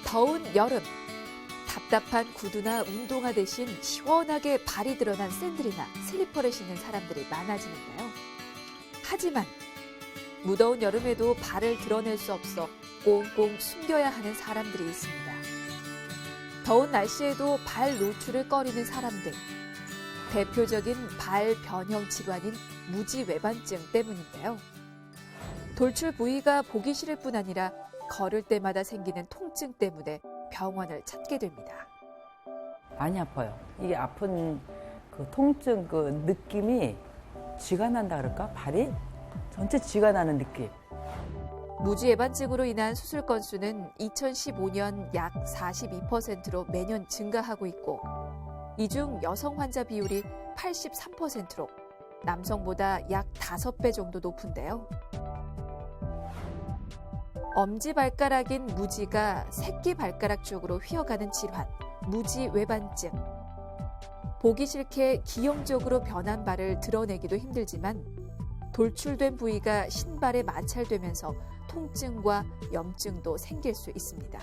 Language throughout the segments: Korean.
더운 여름, 답답한 구두나 운동화 대신 시원하게 발이 드러난 샌들이나 슬리퍼를 신는 사람들이 많아지는데요. 하지만 무더운 여름에도 발을 드러낼 수 없어 꽁꽁 숨겨야 하는 사람들이 있습니다. 더운 날씨에도 발 노출을 꺼리는 사람들. 대표적인 발 변형 질환인 무지외반증 때문인데요. 돌출 부위가 보기 싫을 뿐 아니라 걸을 때마다 생기는 통증 때문에 병원을 찾게 됩니다. 많이 아파요. 이게 아픈 그 통증 그 느낌이 쥐가 난다 그럴까? 발이? 전체 쥐가 나는 느낌. 무지외반증으로 인한 수술 건수는 2015년 약 42%로 매년 증가하고 있고 이 중 여성 환자 비율이 83%로 남성보다 약 5배 정도 높은데요. 엄지발가락인 무지가 새끼발가락 쪽으로 휘어가는 질환, 무지외반증. 보기 싫게 기형적으로 변한 발을 드러내기도 힘들지만 돌출된 부위가 신발에 마찰되면서 통증과 염증도 생길 수 있습니다.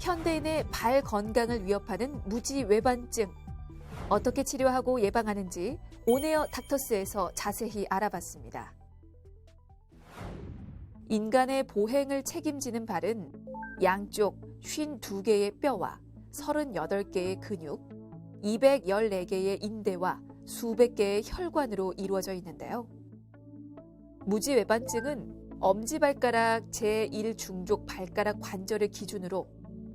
현대인의 발 건강을 위협하는 무지외반증. 어떻게 치료하고 예방하는지 온에어 닥터스에서 자세히 알아봤습니다. 인간의 보행을 책임지는 발은 양쪽 52개의 뼈와 38개의 근육, 214개의 인대와 수백 개의 혈관으로 이루어져 있는데요. 무지외반증은 엄지발가락 제1중족 발가락 관절을 기준으로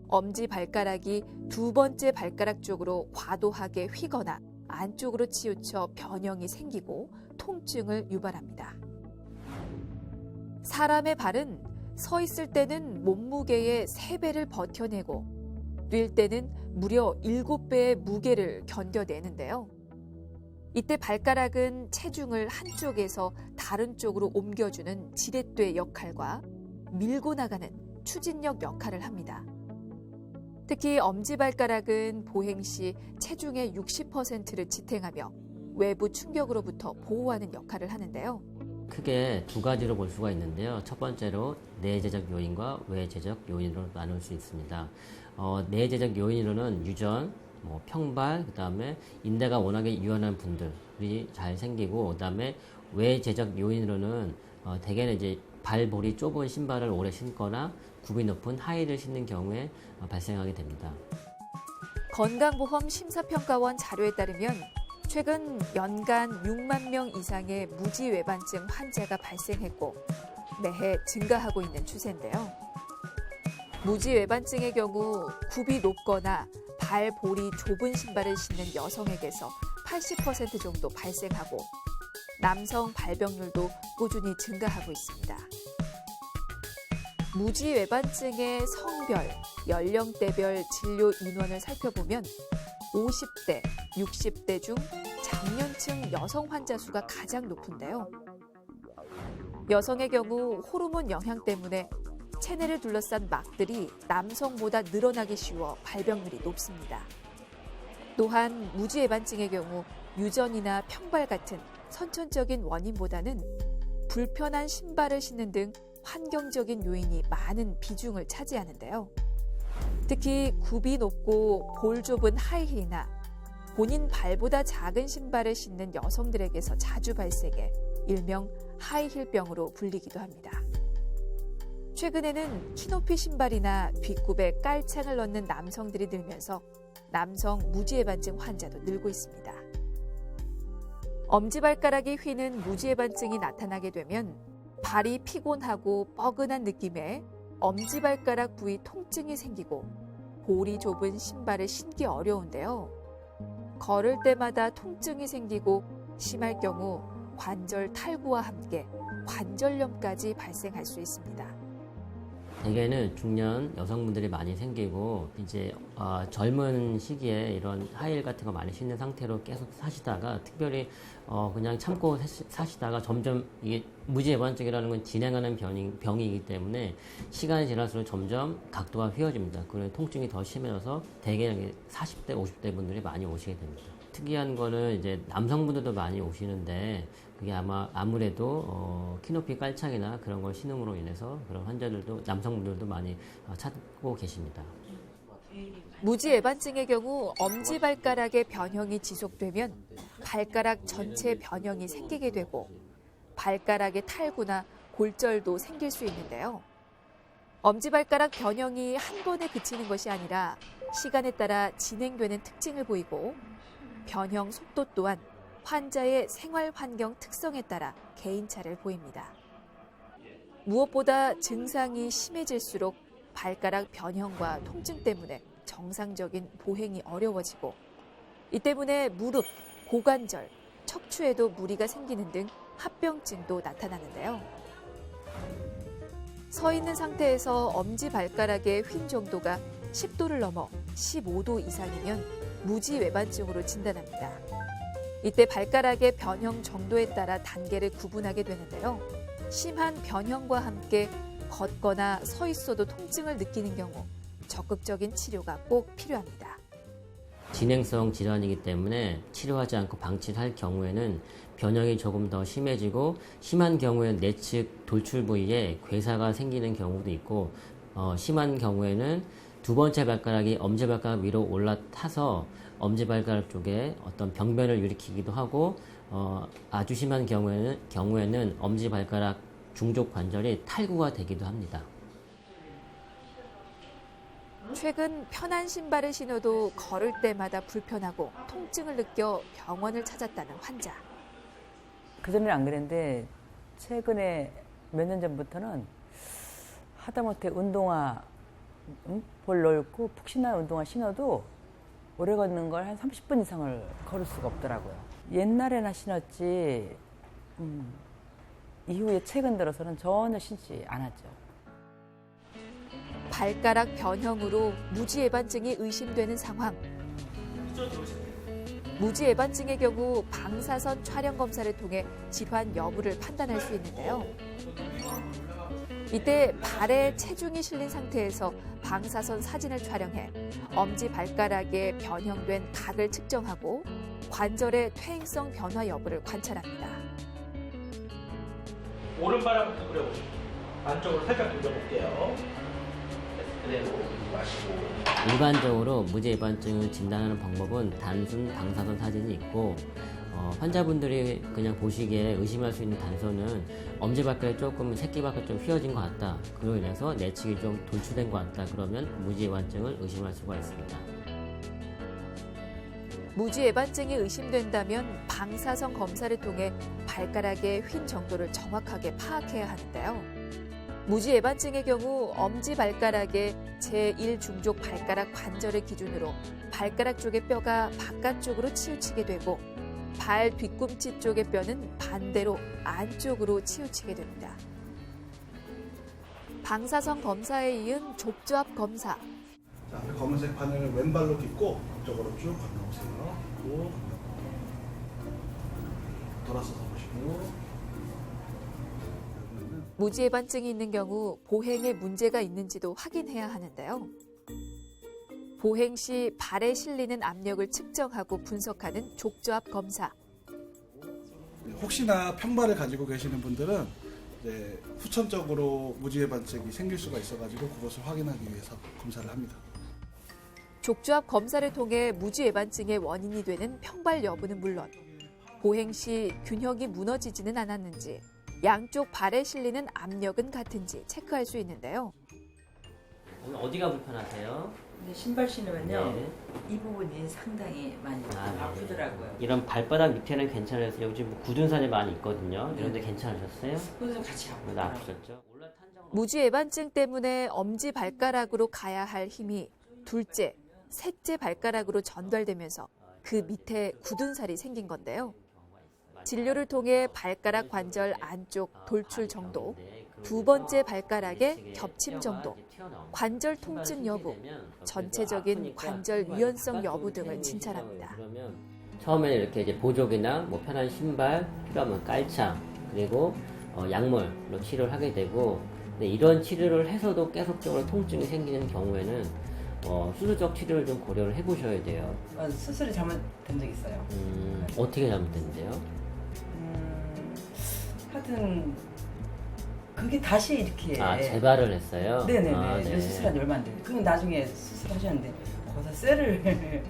엄지발가락이 두 번째 발가락 쪽으로 과도하게 휘거나 안쪽으로 치우쳐 변형이 생기고 통증을 유발합니다. 사람의 발은 서 있을 때는 몸무게의 3배를 버텨내고 뛸 때는 무려 7배의 무게를 견뎌내는데요. 이때 발가락은 체중을 한쪽에서 다른 쪽으로 옮겨주는 지렛대 역할과 밀고 나가는 추진력 역할을 합니다. 특히 엄지발가락은 보행 시 체중의 60%를 지탱하며 외부 충격으로부터 보호하는 역할을 하는데요. 크게 두 가지로 볼 수가 있는데요. 첫 번째로 내재적 요인과 외재적 요인으로 나눌 수 있습니다. 내재적 요인으로는 유전, 평발, 그다음에 인대가 워낙에 유연한 분들이 잘 생기고, 그다음에 외재적 요인으로는 대개는 이제 발볼이 좁은 신발을 오래 신거나 굽이 높은 하이힐을 신는 경우에 발생하게 됩니다. 건강보험 심사평가원 자료에 따르면 최근 연간 6만 명 이상의 무지외반증 환자가 발생했고 매해 증가하고 있는 추세인데요. 무지외반증의 경우 굽이 높거나 발볼이 좁은 신발을 신는 여성에게서 80% 정도 발생하고 남성 발병률도 꾸준히 증가하고 있습니다. 무지외반증의 성별, 연령대별 진료 인원을 살펴보면 50대, 60대 중 장년층 여성 환자 수가 가장 높은데요. 여성의 경우 호르몬 영향 때문에 체내를 둘러싼 막들이 남성보다 늘어나기 쉬워 발병률이 높습니다. 또한 무지외반증의 경우 유전이나 평발 같은 선천적인 원인보다는 불편한 신발을 신는 등 환경적인 요인이 많은 비중을 차지하는데요. 특히 굽이 높고 볼 좁은 하이힐이나 본인 발보다 작은 신발을 신는 여성들에게서 자주 발생해 일명 하이힐병으로 불리기도 합니다. 최근에는 키높이 신발이나 뒷굽에 깔창을 넣는 남성들이 늘면서 남성 무지외반증 환자도 늘고 있습니다. 엄지발가락이 휘는 무지외반증이 나타나게 되면 발이 피곤하고 뻐근한 느낌에 엄지발가락 부위 통증이 생기고 볼이 좁은 신발을 신기 어려운데요. 걸을 때마다 통증이 생기고 심할 경우 관절 탈구와 함께 관절염까지 발생할 수 있습니다. 대개는 중년 여성분들이 많이 생기고 이제 젊은 시기에 이런 하이힐 같은 거 많이 신는 상태로 계속 사시다가 특별히 그냥 참고 사시다가 점점 이게 무지외반증이라는 건 진행하는 병이기 때문에 시간이 지날수록 점점 각도가 휘어집니다. 그래서 통증이 더 심해져서 대개 40대, 50대 분들이 많이 오시게 됩니다. 특이한 거는 이제 남성분들도 많이 오시는데 그게 아무래도 키높이 깔창이나 그런 걸 신음으로 인해서 그런 환자들도 남성분들도 많이 찾고 계십니다. 무지애반증의 경우 엄지발가락의 변형이 지속되면 발가락 전체 변형이 생기게 되고 발가락의 탈구나 골절도 생길 수 있는데요. 엄지발가락 변형이 한 번에 그치는 것이 아니라 시간에 따라 진행되는 특징을 보이고 변형 속도 또한 환자의 생활 환경 특성에 따라 개인차를 보입니다. 무엇보다 증상이 심해질수록 발가락 변형과 통증 때문에 정상적인 보행이 어려워지고 이 때문에 무릎, 고관절, 척추에도 무리가 생기는 등 합병증도 나타나는데요. 서 있는 상태에서 엄지발가락의 휜 정도가 10도를 넘어 15도 이상이면 무지외반증으로 진단합니다. 이때 발가락의 변형 정도에 따라 단계를 구분하게 되는데요. 심한 변형과 함께 걷거나 서 있어도 통증을 느끼는 경우 적극적인 치료가 꼭 필요합니다. 진행성 질환이기 때문에 치료하지 않고 방치를 할 경우에는 변형이 조금 더 심해지고 심한 경우에는 내측 돌출 부위에 괴사가 생기는 경우도 있고 심한 경우에는 두 번째 발가락이 엄지발가락 위로 올라타서 엄지발가락 쪽에 어떤 병변을 일으키기도 하고 아주 심한 경우에는 엄지발가락 중족 관절이 탈구가 되기도 합니다. 최근 편한 신발을 신어도 걸을 때마다 불편하고 통증을 느껴 병원을 찾았다는 환자. 그전에는 안 그랬는데 최근에 몇 년 전부터는 하다못해 운동화 볼 넓고 푹신한 운동화 신어도 오래 걷는 걸 한 30분 이상을 걸을 수가 없더라고요. 옛날에나 신었지 이후에 최근 들어서는 전혀 신지 않았죠. 발가락 변형으로 무지애반증이 의심되는 상황. 무지애반증의 경우 방사선 촬영 검사를 통해 질환 여부를 판단할 수 있는데요. 이때 발에 체중이 실린 상태에서 방사선 사진을 촬영해 엄지발가락에 변형된 각을 측정하고 관절의 퇴행성 변화 여부를 관찰합니다. 오른발부터 그려보시고 안쪽으로 살짝 돌려볼게요. 그대로 마시고. 일반적으로 무지외반증을 진단하는 방법은 단순 방사선 사진이 있고 환자분들이 그냥 보시기에 의심할 수 있는 단서는 엄지발가락이 조금 새끼발가락이 좀 휘어진 것 같다. 그로 인해서 내측이 좀 돌출된 것 같다. 그러면 무지외반증을 의심할 수가 있습니다. 무지애반증이 의심된다면 방사선 검사를 통해 발가락의 휜 정도를 정확하게 파악해야 하는데요. 무지애반증의 경우 엄지발가락의 제1중족 발가락 관절을 기준으로 발가락 쪽의 뼈가 바깥쪽으로 치우치게 되고 발 뒤꿈치 쪽의 뼈는 반대로 안쪽으로 치우치게 됩니다. 방사선 검사에 이은 족저압 검사. 자, 검은색 바늘을 왼발로 딛고 앞쪽으로 쭉 건너오세요. 그리고 돌아서서 보시고. 무지애반증이 있는 경우 보행에 문제가 있는지도 확인해야 하는데요. 보행 시 발에 실리는 압력을 측정하고 분석하는 족저압 검사. 혹시나 평발을 가지고 계시는 분들은 이제 후천적으로 무지외반증이 생길 수가 있어가지고 그것을 확인하기 위해서 검사를 합니다. 족저압 검사를 통해 무지외반증의 원인이 되는 평발 여부는 물론 보행 시 균형이 무너지지는 않았는지 양쪽 발에 실리는 압력은 같은지 체크할 수 있는데요. 오늘 어디가 불편하세요? 근데 신발 신으면요 네. 이 부분이 상당히 많이 아프더라고요. 이런 발바닥 밑에는 괜찮아요. 여기 지금 굳은 살이 많이 있거든요. 이런데 괜찮으셨어요? 그래서 같이 오늘 아프셨죠? 무지외반증 때문에 엄지발가락으로 가야 할 힘이 둘째, 셋째 발가락으로 전달되면서 그 밑에 굳은 살이 생긴 건데요. 진료를 통해 발가락 관절 안쪽 돌출 정도, 두 번째 발가락의 겹침 정도, 관절 통증 여부, 전체적인 관절 유연성 여부 등을 진찰합니다. 처음에는 이렇게 이제 보조기나 뭐 편한 신발, 필요하면 깔창, 그리고 약물로 치료를 하게 되고, 근데 이런 치료를 해서도 계속적으로 통증이 생기는 경우에는 수술적 치료를 좀 고려를 해보셔야 돼요. 수술이 잘못된 적 있어요. 어떻게 잘못됐는데요? 하여튼 그게 다시 이렇게 재발을 했어요? 네네네. 네. 수술한 지 얼마 안 됐는데 그건 나중에 수술하셨는데 거기서 쇠를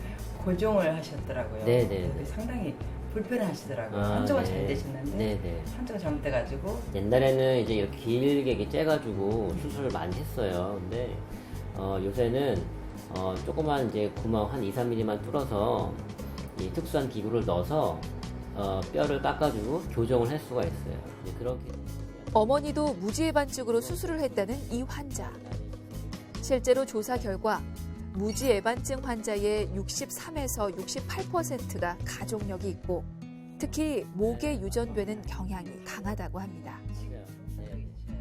고정을 하셨더라고요. 네네. 그게 상당히 불편하시더라고요. 한쪽은 네. 잘 되셨는데 네네. 한쪽은 잘못돼가지고 옛날에는 이제 이렇게 길게 이렇게 째가지고 수술을 많이 했어요. 근데 요새는 조그만 이제 구멍 한 2, 3mm만 뚫어서 이 특수한 기구를 넣어서 뼈를 깎아주고 교정을 할 수가 있어요. 이제 그렇게 어머니도 무지해반증으로 수술을 했다는 이 환자. 실제로 조사 결과 무지해반증 환자의 63에서 68%가 가족력이 있고 특히 목에 유전되는 경향이 강하다고 합니다.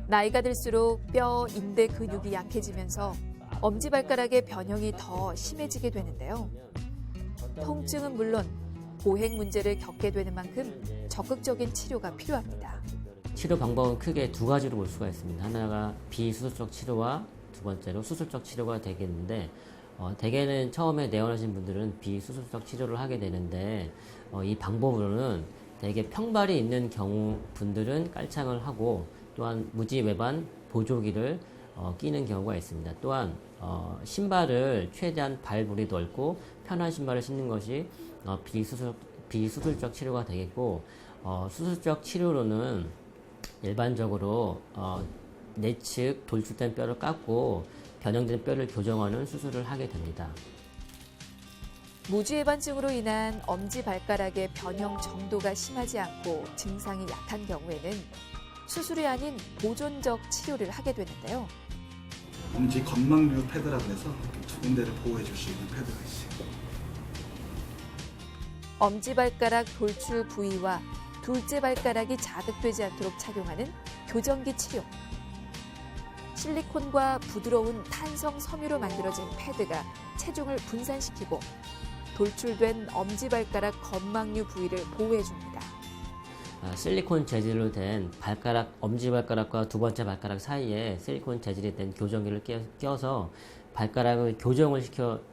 나이가 들수록 뼈, 인대 근육이 약해지면서 엄지발가락의 변형이 더 심해지게 되는데요. 통증은 물론 보행 문제를 겪게 되는 만큼 적극적인 치료가 필요합니다. 치료 방법은 크게 두 가지로 볼 수가 있습니다. 하나가 비수술적 치료와 두 번째로 수술적 치료가 되겠는데 대개는 처음에 내원하신 분들은 비수술적 치료를 하게 되는데 이 방법으로는 대개 평발이 있는 경우 분들은 깔창을 하고 또한 무지외반 보조기를 끼는 경우가 있습니다. 또한 신발을 최대한 발볼이 넓고 편한 신발을 신는 것이 비수술적 치료가 되겠고 수술적 치료로는 일반적으로 내측 돌출된 뼈를 깎고 변형된 뼈를 교정하는 수술을 하게 됩니다. 무지해반증으로 인한 엄지발가락의 변형 정도가 심하지 않고 증상이 약한 경우에는 수술이 아닌 보존적 치료를 하게 되는데요. 엄지 건망류 패드라고 해서 두 군데를 보호해 줄 수 있는 패드가 있어요. 엄지발가락 돌출 부위와 둘째 발가락이 자극되지 않도록 착용하는 교정기 치료. 실리콘과 부드러운 탄성 섬유로 만들어진 패드가 체중을 분산시키고 돌출된 엄지발가락 건망류 부위를 보호해줍니다. 실리콘 재질로 된 엄지발가락과 두 번째 발가락 사이에 실리콘 재질이 된 교정기를 껴서 발가락을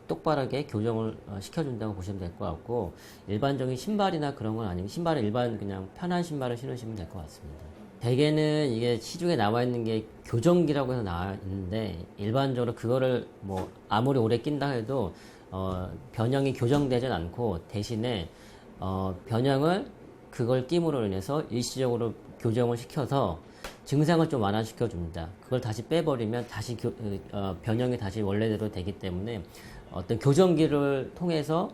똑바르게 교정을 시켜준다고 보시면 될 것 같고, 일반적인 신발이나 그런 건 아니고, 신발은 일반 그냥 편한 신발을 신으시면 될 것 같습니다. 대개는 이게 시중에 나와 있는 게 교정기라고 해서 나와 있는데, 일반적으로 그거를 아무리 오래 낀다 해도, 변형이 교정되진 않고, 대신에, 변형을 그걸 낌으로 인해서 일시적으로 교정을 시켜서 증상을 좀 완화시켜 줍니다. 그걸 다시 빼버리면 다시 변형이 다시 원래대로 되기 때문에 어떤 교정기를 통해서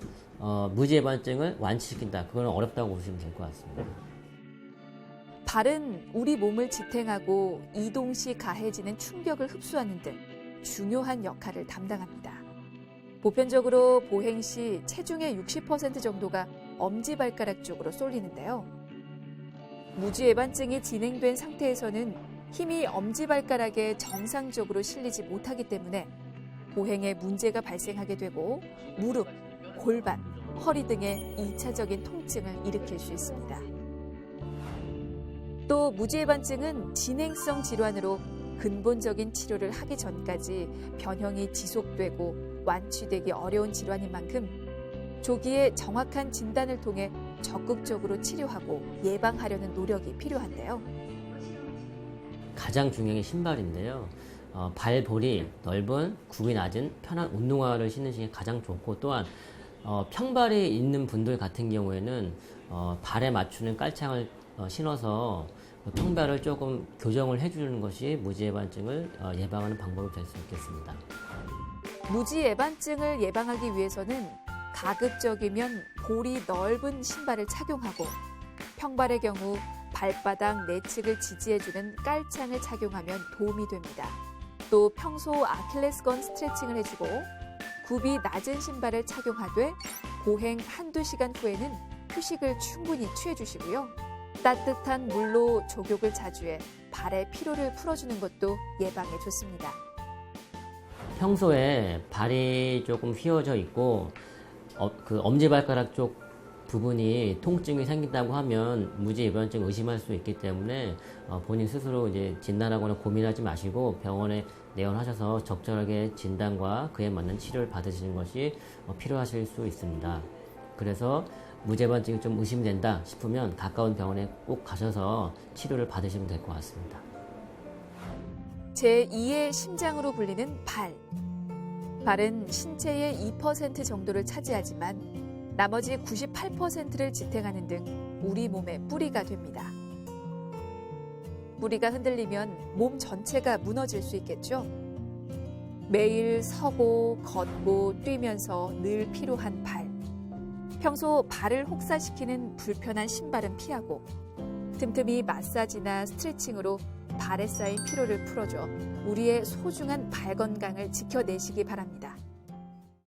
무지해반증을 완치시킨다. 그건 어렵다고 보시면 될 것 같습니다. 발은 우리 몸을 지탱하고 이동 시 가해지는 충격을 흡수하는 등 중요한 역할을 담당합니다. 보편적으로 보행 시 체중의 60% 정도가 엄지발가락 쪽으로 쏠리는데요. 무지해반증이 진행된 상태에서는 힘이 엄지발가락에 정상적으로 실리지 못하기 때문에 보행에 문제가 발생하게 되고 무릎, 골반, 허리 등의 2차적인 통증을 일으킬 수 있습니다. 또 무지해반증은 진행성 질환으로 근본적인 치료를 하기 전까지 변형이 지속되고 완치되기 어려운 질환인 만큼 조기에 정확한 진단을 통해 적극적으로 치료하고 예방하려는 노력이 필요한데요. 가장 중요한 게 신발인데요. 발볼이 넓은, 굽이 낮은 편한 운동화를 신으시는 게 가장 좋고, 또한 평발이 있는 분들 같은 경우에는 발에 맞추는 깔창을 신어서 평발을 조금 교정을 해주는 것이 무지해반증을 예방하는 방법이 될 수 있겠습니다. 무지해반증을 예방하기 위해서는 가급적이면 볼이 넓은 신발을 착용하고 평발의 경우 발바닥 내측을 지지해주는 깔창을 착용하면 도움이 됩니다. 또 평소 아킬레스건 스트레칭을 해주고 굽이 낮은 신발을 착용하되 보행 한두 시간 후에는 휴식을 충분히 취해주시고요. 따뜻한 물로 족욕을 자주 해 발의 피로를 풀어주는 것도 예방에 좋습니다. 평소에 발이 조금 휘어져 있고 그 엄지발가락 쪽 부분이 통증이 생긴다고 하면 무지해반증 의심할 수 있기 때문에 본인 스스로 이제 진단하거나 고민하지 마시고 병원에 내원하셔서 적절하게 진단과 그에 맞는 치료를 받으시는 것이 필요하실 수 있습니다. 그래서 무제반증이 좀 의심된다 싶으면 가까운 병원에 꼭 가셔서 치료를 받으시면 될 것 같습니다. 제2의 심장으로 불리는 발. 발은 신체의 2% 정도를 차지하지만 나머지 98%를 지탱하는 등 우리 몸의 뿌리가 됩니다. 뿌리가 흔들리면 몸 전체가 무너질 수 있겠죠? 매일 서고 걷고 뛰면서 늘 피로한 발. 평소 발을 혹사시키는 불편한 신발은 피하고 틈틈이 마사지나 스트레칭으로 발에 쌓인 피로를 풀어줘 우리의 소중한 발 건강을 지켜내시기 바랍니다.